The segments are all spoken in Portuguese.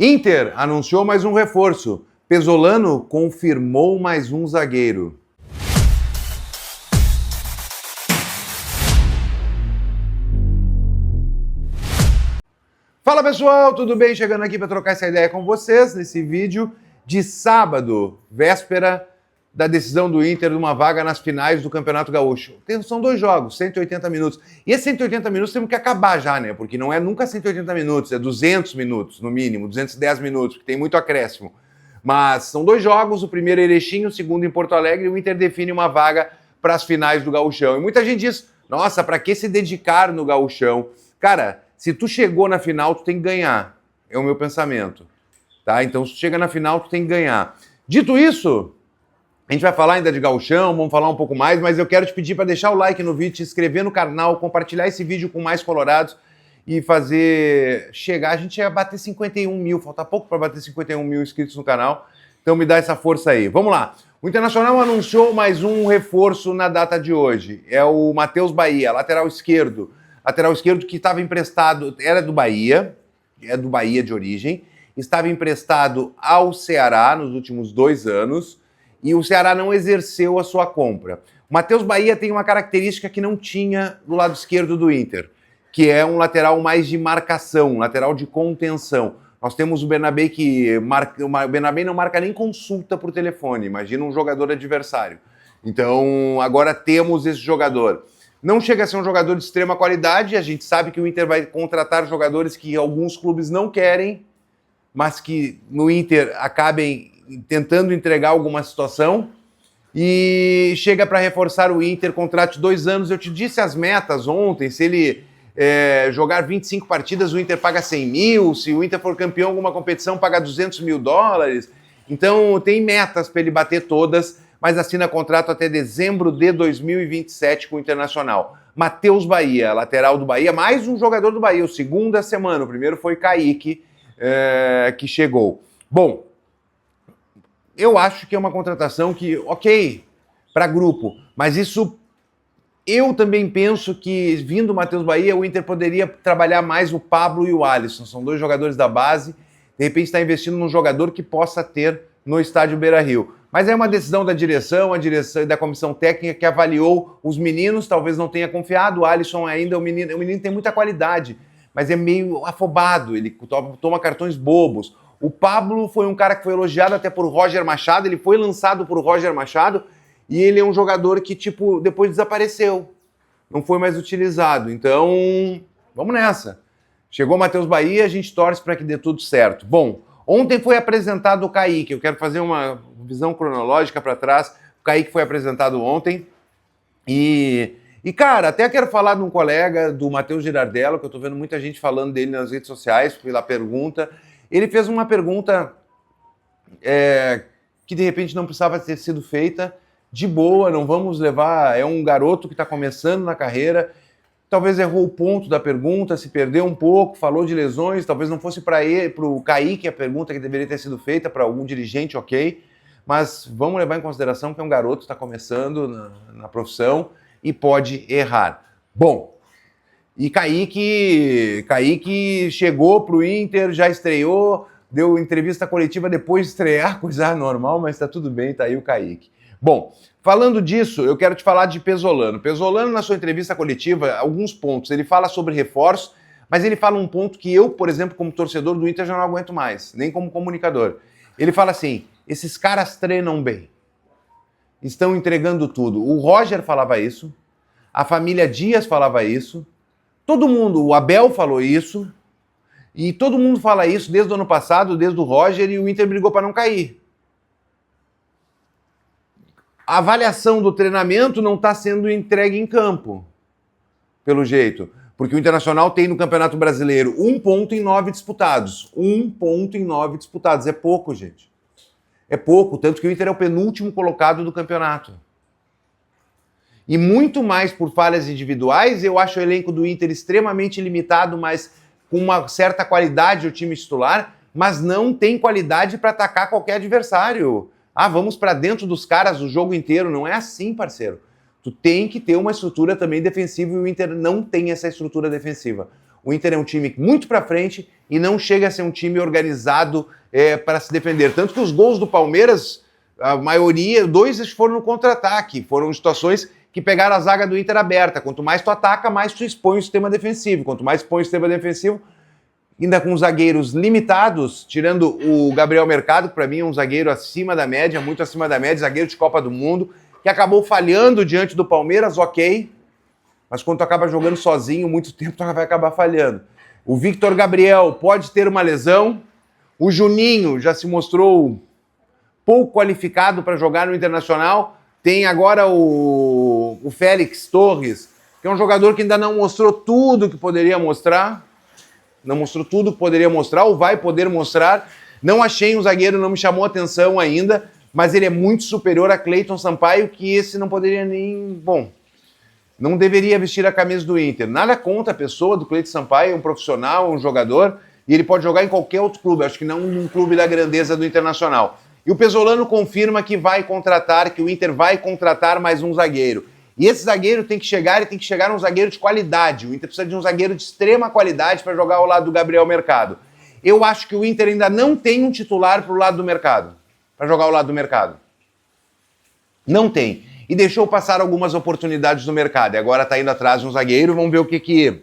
Inter anunciou mais um reforço. Pesolano confirmou mais um zagueiro. Fala pessoal, tudo bem? Chegando aqui para trocar essa ideia com vocês nesse vídeo de sábado, véspera da decisão do Inter de uma vaga nas finais do Campeonato Gaúcho. São 2 jogos, 180 minutos. E esses 180 minutos temos que acabar já, né? Porque não é nunca 180 minutos, é 200 minutos no mínimo, 210 minutos, porque tem muito acréscimo. Mas são 2 jogos, o primeiro em Erechim, o segundo em Porto Alegre, e o Inter define uma vaga para as finais do Gauchão. E muita gente diz, nossa, para que se dedicar no Gauchão? Cara, se tu chegou na final, tu tem que ganhar. É o meu pensamento. Tá? Então, se tu chega na final, tu tem que ganhar. Dito isso, a gente vai falar ainda de Gauchão, vamos falar um pouco mais, mas eu quero te pedir para deixar o like no vídeo, se inscrever no canal, compartilhar esse vídeo com mais colorados e fazer chegar. A gente ia bater 51 mil, falta pouco para bater 51 mil inscritos no canal, então me dá essa força aí. Vamos lá. O Internacional anunciou mais um reforço na data de hoje. É o Matheus Bahia, lateral esquerdo. Lateral esquerdo que estava emprestado, era do Bahia, é do Bahia de origem, estava emprestado ao Ceará nos últimos 2 anos e o Ceará não exerceu a sua compra. O Matheus Bahia tem uma característica que não tinha do lado esquerdo do Inter, que é um lateral mais de marcação, um lateral de contenção. Nós temos o Bernabé que o Bernabé não marca nem consulta por telefone, imagina um jogador adversário. Então agora temos esse jogador. Não chega a ser um jogador de extrema qualidade, a gente sabe que o Inter vai contratar jogadores que alguns clubes não querem, mas que no Inter acabem tentando entregar alguma situação, e chega para reforçar o Inter, contrato de 2 anos. Eu te disse as metas ontem, se ele jogar 25 partidas, o Inter paga 100 mil, se o Inter for campeão em alguma competição, paga 200 mil dólares, então tem metas para ele bater todas, mas assina contrato até dezembro de 2027 com o Internacional. Matheus Bahia, lateral do Bahia, mais um jogador do Bahia, o segundo da semana, o primeiro foi Kaique, que chegou. Bom, eu acho que é uma contratação que, ok, para grupo, mas isso, eu também penso que, vindo o Matheus Bahia, o Inter poderia trabalhar mais o Pablo e o Alisson, são 2 jogadores da base, de repente está investindo num jogador que possa ter no estádio Beira-Rio. Mas é uma decisão da direção, a direção e da comissão técnica que avaliou os meninos, talvez não tenha confiado, o Alisson ainda, o menino tem muita qualidade, mas é meio afobado, ele toma cartões bobos. O Pablo foi um cara que foi elogiado até por Roger Machado, ele foi lançado por Roger Machado e ele é um jogador que, tipo, depois desapareceu, não foi mais utilizado. Então, vamos nessa. Chegou o Matheus Bahia, a gente torce para que dê tudo certo. Bom, ontem foi apresentado o Kaique, eu quero fazer uma visão cronológica para trás. O Kaique foi apresentado ontem e cara, até quero falar de um colega, do Matheus Girardello, que eu tô vendo muita gente falando dele nas redes sociais, pela pergunta. Ele fez uma pergunta que de repente não precisava ter sido feita, de boa, não vamos levar, é um garoto que está começando na carreira, talvez errou o ponto da pergunta, se perdeu um pouco, falou de lesões, talvez não fosse para o Kaique a pergunta que deveria ter sido feita, para algum dirigente, ok, mas vamos levar em consideração que é um garoto que está começando na profissão e pode errar. Bom, e Kaique chegou pro Inter, já estreou, deu entrevista coletiva depois de estrear, coisa normal, mas tá tudo bem, tá aí o Kaique. Bom, falando disso, eu quero te falar de Pesolano. Pesolano, na sua entrevista coletiva, alguns pontos, ele fala sobre reforço, mas ele fala um ponto que eu, por exemplo, como torcedor do Inter, já não aguento mais, nem como comunicador. Ele fala assim, esses caras treinam bem, estão entregando tudo. O Roger falava isso, a família Dias falava isso, todo mundo, o Abel falou isso, e todo mundo fala isso desde o ano passado, desde o Roger, e o Inter brigou para não cair. A avaliação do treinamento não está sendo entregue em campo, pelo jeito, porque o Internacional tem no Campeonato Brasileiro 1 ponto em 9 disputados. 1 ponto em 9 disputados, é pouco, gente. É pouco, tanto que o Inter é o penúltimo colocado do campeonato. E muito mais por falhas individuais, eu acho o elenco do Inter extremamente limitado, mas com uma certa qualidade o time titular, mas não tem qualidade para atacar qualquer adversário. Ah, vamos para dentro dos caras o jogo inteiro. Não é assim, parceiro. Tu tem que ter uma estrutura também defensiva e o Inter não tem essa estrutura defensiva. O Inter é um time muito para frente e não chega a ser um time organizado para se defender. Tanto que os gols do Palmeiras, a maioria, 2 foram no contra-ataque, foram situações que pegaram a zaga do Inter aberta. Quanto mais tu ataca, mais tu expõe o sistema defensivo. Quanto mais expõe o sistema defensivo, ainda com zagueiros limitados, tirando o Gabriel Mercado, que para mim é um zagueiro acima da média, muito acima da média, zagueiro de Copa do Mundo, que acabou falhando diante do Palmeiras, ok, mas quando tu acaba jogando sozinho muito tempo, tu vai acabar falhando. O Victor Gabriel pode ter uma lesão, o Juninho já se mostrou pouco qualificado para jogar no Internacional, tem agora o Félix Torres, que é um jogador que ainda não mostrou tudo que poderia mostrar, não mostrou tudo que poderia mostrar, ou vai poder mostrar. Não achei um zagueiro, não me chamou atenção ainda, mas ele é muito superior a Cleiton Sampaio, que esse não poderia nem... Bom, não deveria vestir a camisa do Inter. Nada contra a pessoa do Cleiton Sampaio, é um profissional, um jogador, e ele pode jogar em qualquer outro clube, acho que não num clube da grandeza do Internacional. E o Pesolano confirma que vai contratar, que o Inter vai contratar mais um zagueiro. E esse zagueiro tem que chegar, e tem que chegar um zagueiro de qualidade. O Inter precisa de um zagueiro de extrema qualidade para jogar ao lado do Gabriel Mercado. Eu acho que o Inter ainda não tem um titular para o lado do Mercado, para jogar ao lado do Mercado. Não tem. E deixou passar algumas oportunidades no mercado. E agora está indo atrás de um zagueiro. Vamos ver o que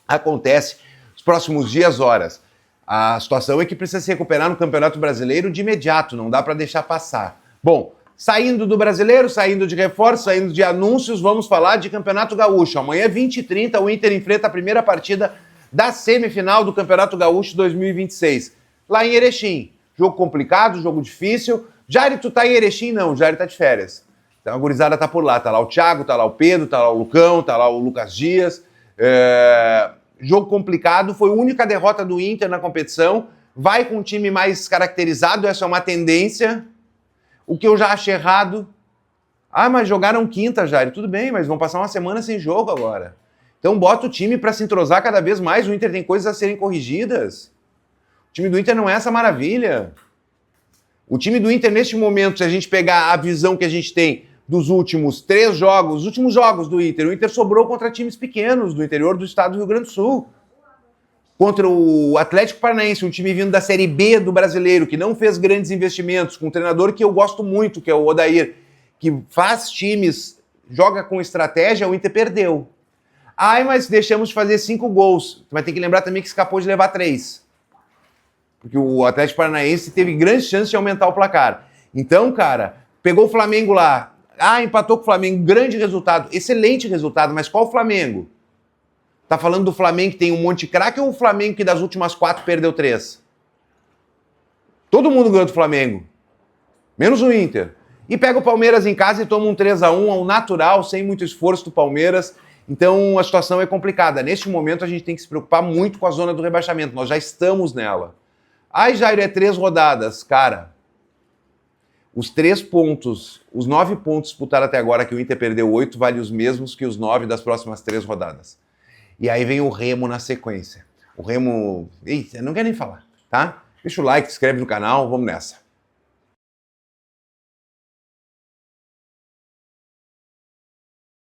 acontece nos próximos dias, horas. A situação é que precisa se recuperar no Campeonato Brasileiro de imediato. Não dá para deixar passar. Bom, saindo do Brasileiro, saindo de reforço, saindo de anúncios, vamos falar de Campeonato Gaúcho. Amanhã, 20h30, o Inter enfrenta a primeira partida da semifinal do Campeonato Gaúcho 2026. Lá em Erechim. Jogo complicado, jogo difícil. Jair, tu tá em Erechim? Não, Jair tá de férias. Então a gurizada tá por lá. Tá lá o Thiago, tá lá o Pedro, tá lá o Lucão, tá lá o Lucas Dias. Jogo complicado. Foi a única derrota do Inter na competição. Vai com um time mais caracterizado. Essa é uma tendência. O que eu já acho errado... Ah, mas jogaram quinta, Jair. Tudo bem, mas vão passar uma semana sem jogo agora. Então bota o time para se entrosar cada vez mais. O Inter tem coisas a serem corrigidas. O time do Inter não é essa maravilha. O time do Inter, neste momento, se a gente pegar a visão que a gente tem dos últimos 3 jogos, os últimos jogos do Inter, o Inter sobrou contra times pequenos do interior do estado do Rio Grande do Sul. Contra o Atlético Paranaense, um time vindo da Série B do Brasileiro, que não fez grandes investimentos, com um treinador que eu gosto muito, que é o Odair, que faz times, joga com estratégia, o Inter perdeu. Ai, mas deixamos de fazer 5 gols. Mas tem que lembrar também que escapou de levar 3. Porque o Atlético Paranaense teve grandes chances de aumentar o placar. Então, cara, pegou o Flamengo lá. Ah, empatou com o Flamengo. Grande resultado. Excelente resultado. Mas qual o Flamengo? Tá falando do Flamengo que tem um monte de craque ou o Flamengo que das últimas 4 perdeu 3? Todo mundo ganhou do Flamengo. Menos o Inter. E pega o Palmeiras em casa e toma um 3-1 ao natural, sem muito esforço do Palmeiras. Então a situação é complicada. Neste momento a gente tem que se preocupar muito com a zona do rebaixamento. Nós já estamos nela. Ai, Jair, é 3 rodadas. Cara, os 3 pontos, os 9 pontos disputados até agora, que o Inter perdeu 8, vale os mesmos que os 9 das próximas 3 rodadas. E aí vem o Remo na sequência. O Remo... Eita, não quero nem falar, tá? Deixa o like, se inscreve no canal, vamos nessa.